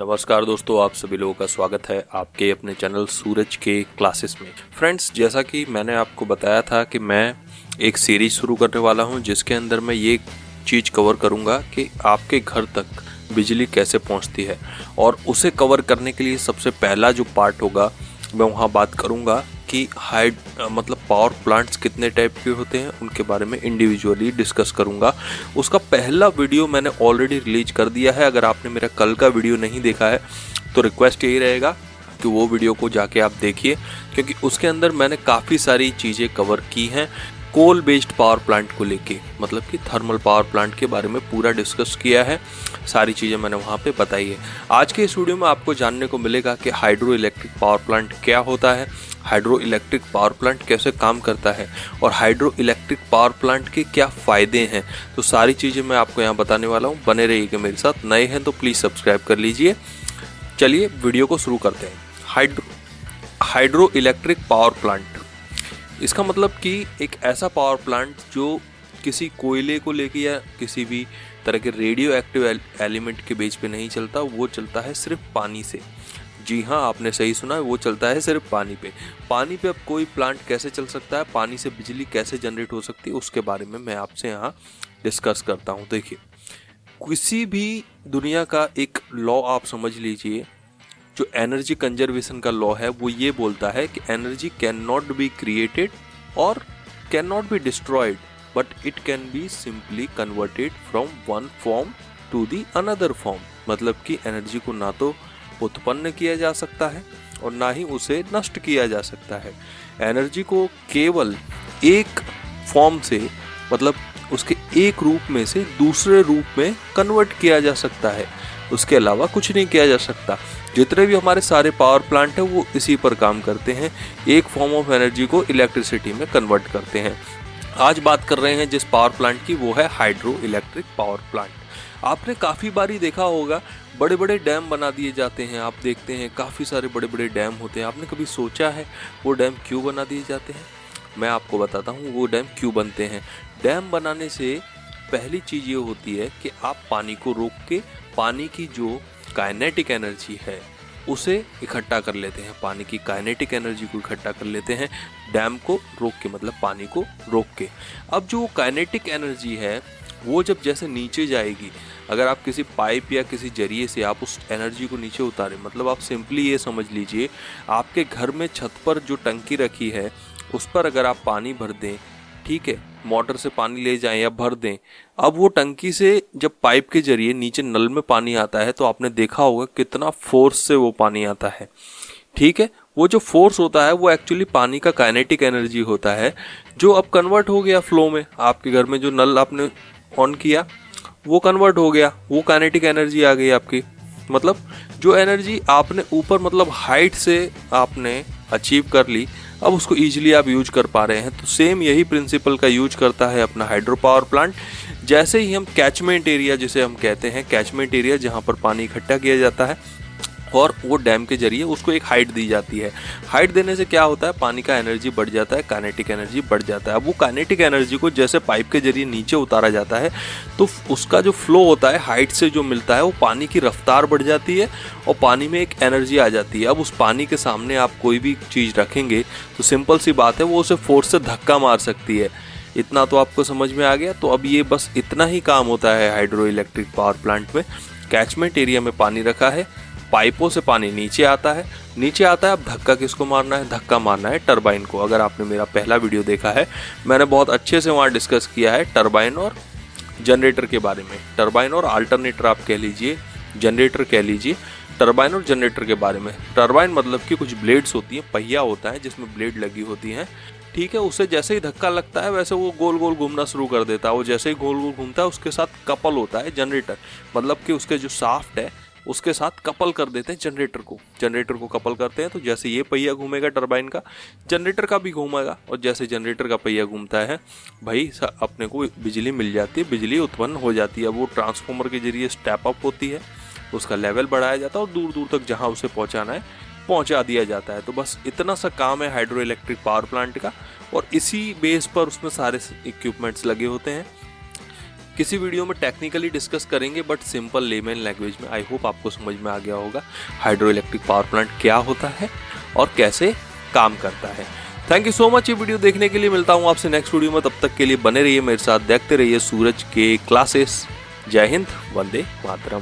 नमस्कार दोस्तों, आप सभी लोगों का स्वागत है आपके अपने चैनल सूरज के क्लासेस में। फ्रेंड्स, जैसा कि मैंने आपको बताया था कि मैं एक सीरीज शुरू करने वाला हूं जिसके अंदर मैं ये चीज़ कवर करूंगा कि आपके घर तक बिजली कैसे पहुंचती है। और उसे कवर करने के लिए सबसे पहला जो पार्ट होगा मैं वहां बात करूंगा कि मतलब पावर प्लांट्स कितने टाइप के होते हैं, उनके बारे में इंडिविजुअली डिस्कस करूंगा। उसका पहला वीडियो मैंने ऑलरेडी रिलीज कर दिया है। अगर आपने मेरा कल का वीडियो नहीं देखा है तो रिक्वेस्ट यही रहेगा कि वो वीडियो को जाके आप देखिए, क्योंकि उसके अंदर मैंने काफ़ी सारी चीज़ें कवर की हैं कोल बेस्ड पावर प्लांट को लेके, मतलब कि थर्मल पावर प्लांट के बारे में पूरा डिस्कस किया है। सारी चीज़ें मैंने वहाँ पे बताई है। आज के इस वीडियो में आपको जानने को मिलेगा कि हाइड्रो इलेक्ट्रिक पावर प्लांट क्या होता है, हाइड्रो इलेक्ट्रिक पावर प्लांट कैसे काम करता है और हाइड्रो इलेक्ट्रिक पावर प्लांट के क्या फ़ायदे हैं। तो सारी चीज़ें मैं आपको यहाँ बताने वाला हूँ। बने रहिएगा मेरे साथ। नए हैं तो प्लीज़ सब्सक्राइब कर लीजिए। चलिए वीडियो को शुरू करते हैं। हाइड्रो इलेक्ट्रिक पावर प्लांट, इसका मतलब कि एक ऐसा पावर प्लांट जो किसी कोयले को लेके या किसी भी तरह के रेडियो एक्टिव एलिमेंट के बेस पे नहीं चलता, वो चलता है सिर्फ पानी से। जी हाँ, आपने सही सुना है, वो चलता है सिर्फ पानी पे। पानी पे अब कोई प्लांट कैसे चल सकता है, पानी से बिजली कैसे जनरेट हो सकती है, उसके बारे में मैं आपसे यहाँ डिस्कस करता हूँ। देखिए, किसी भी दुनिया का एक लॉ आप समझ लीजिए, जो एनर्जी कंजर्वेशन का लॉ है वो ये बोलता है कि energy can not be created और can not be destroyed, but it can be simply converted from one form to the another form. मतलब कि एनर्जी को ना तो उत्पन्न किया जा सकता है और ना ही उसे नष्ट किया जा सकता है। एनर्जी को केवल एक फॉर्म से, मतलब उसके एक रूप में से दूसरे रूप में कन्वर्ट किया जा सकता है, उसके अलावा कुछ नहीं किया जा सकता। जितने भी हमारे सारे पावर प्लांट हैं वो इसी पर काम करते हैं, एक फॉर्म ऑफ एनर्जी को इलेक्ट्रिसिटी में कन्वर्ट करते हैं। आज बात कर रहे हैं जिस पावर प्लांट की, वो है हाइड्रो इलेक्ट्रिक पावर प्लांट। आपने काफ़ी बारी देखा होगा, बड़े बड़े डैम बना दिए जाते हैं। आप देखते हैं काफ़ी सारे बड़े बड़े डैम होते हैं। आपने कभी सोचा है वो डैम क्यों बना दिए जाते हैं? मैं आपको बताता हूँ वो डैम क्यों बनते हैं। डैम बनाने से पहली चीज़ ये होती है कि आप पानी को रोक के पानी की जो काइनेटिक एनर्जी है उसे इकट्ठा कर लेते हैं। पानी की काइनेटिक एनर्जी को इकट्ठा कर लेते हैं डैम को रोक के, मतलब पानी को रोक के। अब जो काइनेटिक एनर्जी है वो जब जैसे नीचे जाएगी, अगर आप किसी पाइप या किसी जरिए से आप उस एनर्जी को नीचे उतारें, मतलब आप सिंपली ये समझ लीजिए, आपके घर में छत पर जो टंकी रखी है उस पर अगर आप पानी भर दें, ठीक है, मोटर से पानी ले जाएं या भर दें, अब वो टंकी से जब पाइप के जरिए नीचे नल में पानी आता है तो आपने देखा होगा कितना फोर्स से वो पानी आता है। ठीक है, वो जो फोर्स होता है वो एक्चुअली पानी का काइनेटिक एनर्जी होता है, जो अब कन्वर्ट हो गया फ्लो में। आपके घर में जो नल आपने ऑन किया वो कन्वर्ट हो गया, वो काइनेटिक एनर्जी आ गई आपकी। मतलब जो एनर्जी आपने ऊपर, मतलब हाइट से आपने अचीव कर ली, अब उसको ईजिली आप यूज कर पा रहे हैं। तो सेम यही प्रिंसिपल का यूज करता है अपना हाइड्रो पावर प्लांट। जैसे ही हम कैचमेंट एरिया, जिसे हम कहते हैं कैचमेंट एरिया, जहाँ पर पानी इकट्ठा किया जाता है और वो डैम के जरिए उसको एक हाइट दी जाती है। हाइट देने से क्या होता है, पानी का एनर्जी बढ़ जाता है, काइनेटिक एनर्जी बढ़ जाता है। अब वो काइनेटिक एनर्जी को जैसे पाइप के जरिए नीचे उतारा जाता है तो उसका जो फ्लो होता है हाइट से जो मिलता है, वो पानी की रफ्तार बढ़ जाती है और पानी में एक एनर्जी आ जाती है। अब उस पानी के सामने आप कोई भी चीज़ रखेंगे तो सिंपल सी बात है, वो उसे फोर्स से धक्का मार सकती है। इतना तो आपको समझ में आ गया। तो अब ये बस इतना ही काम होता है हाइड्रो इलेक्ट्रिक पावर प्लांट में। कैचमेंट एरिया में पानी रखा है, पाइपों से पानी नीचे आता है, अब धक्का किसको मारना है? धक्का मारना है टरबाइन को। अगर आपने मेरा पहला वीडियो देखा है, मैंने बहुत अच्छे से वहाँ डिस्कस किया है टरबाइन और जनरेटर के बारे में। टरबाइन और अल्टरनेटर आप कह लीजिए, जनरेटर कह लीजिए, टरबाइन और जनरेटर के बारे में। टरबाइन मतलब कि कुछ ब्लेड्स होती हैं, पहिया होता है जिसमें ब्लेड लगी होती हैं, ठीक है। उसे जैसे ही धक्का लगता है वैसे वो गोल गोल घूमना शुरू कर देता है। वो जैसे ही गोल गोल घूमता है उसके साथ कपल होता है जनरेटर, मतलब कि उसके जो शाफ्ट है उसके साथ कपल कर देते हैं जनरेटर को कपल करते हैं। तो जैसे ये पहिया घूमेगा टरबाइन का, जनरेटर का भी घूमेगा, और जैसे जनरेटर का पहिया घूमता है भाई अपने को बिजली मिल जाती है, बिजली उत्पन्न हो जाती है। वो ट्रांसफार्मर के जरिए स्टेप अप होती है, उसका लेवल बढ़ाया जाता है और दूर दूर तक जहाँ उसे पहुँचाना है पहुँचा दिया जाता है। तो बस इतना सा काम है हाइड्रो इलेक्ट्रिक पावर प्लांट का, और इसी बेस पर उसमें सारे इक्विपमेंट्स लगे होते हैं। किसी वीडियो में टेक्निकली डिस्कस करेंगे बट सिंपल लेमैन लैंग्वेज में। आई होप आपको समझ में आ गया होगा हाइड्रो इलेक्ट्रिक पावर प्लांट क्या होता है और कैसे काम करता है। थैंक यू सो मच ये वीडियो देखने के लिए। मिलता हूँ आपसे नेक्स्ट वीडियो में, तब तक के लिए बने रहिए मेरे साथ, देखते रहिए सूरज के क्लासेस। जय हिंद, वंदे मातरम।